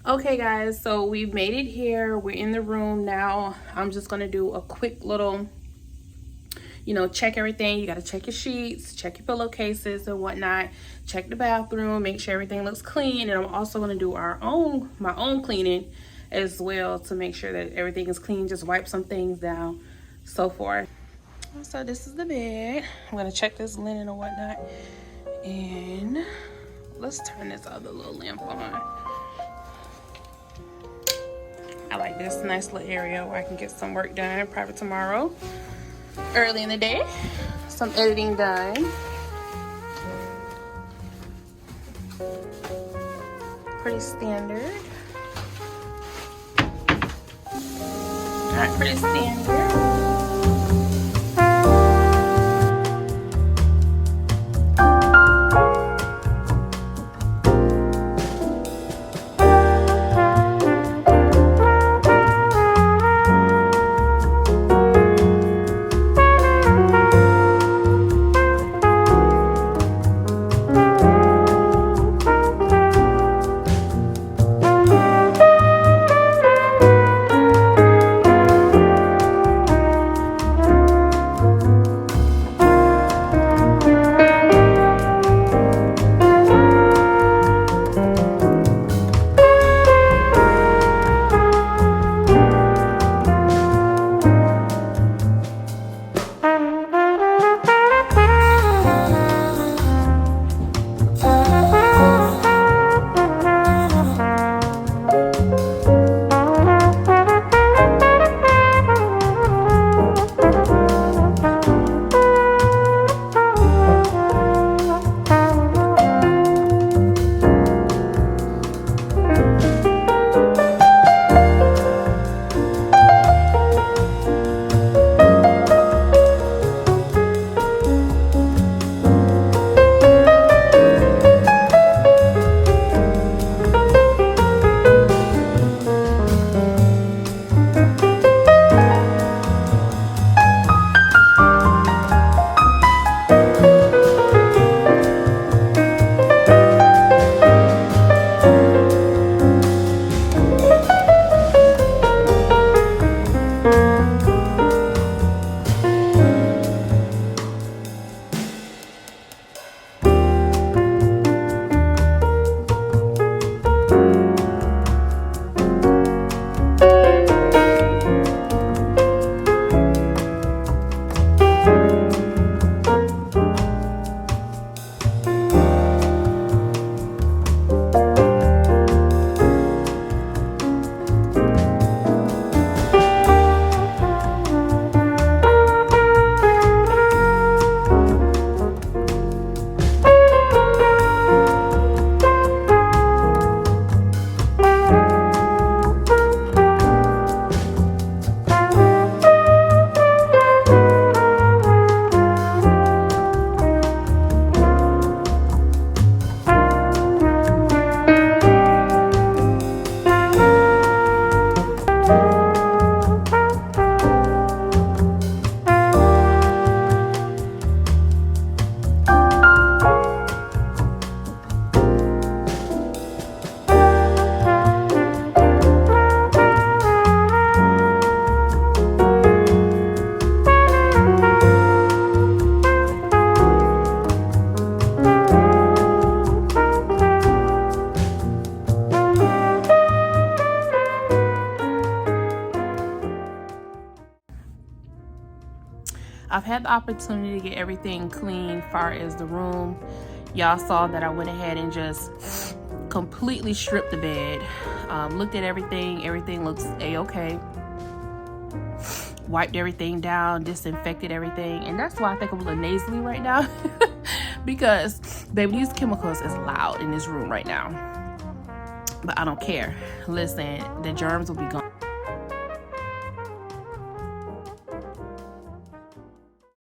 Okay guys, so we've made it here. We're in the room now. I'm just gonna do a quick little, check everything. You gotta check your sheets, check your pillowcases and whatnot, check the bathroom, make sure everything looks clean. And I'm also gonna do my own cleaning as well to make sure that everything is clean, just wipe some things down, so forth. So this is the bed. I'm gonna check this linen and whatnot. And let's turn this other little lamp on. I like this nice little area where I can get some work done probably tomorrow, early in the day. Some editing done. Pretty standard. Alright, pretty standard. I've had the opportunity to get everything clean far as the room. Y'all saw that I went ahead and just completely stripped the bed. Looked at everything. Everything looks a-okay. Wiped everything down, disinfected everything. And that's why I think I'm a little nasally right now. Because, baby, these chemicals is loud in this room right now. But I don't care. Listen, the germs will be gone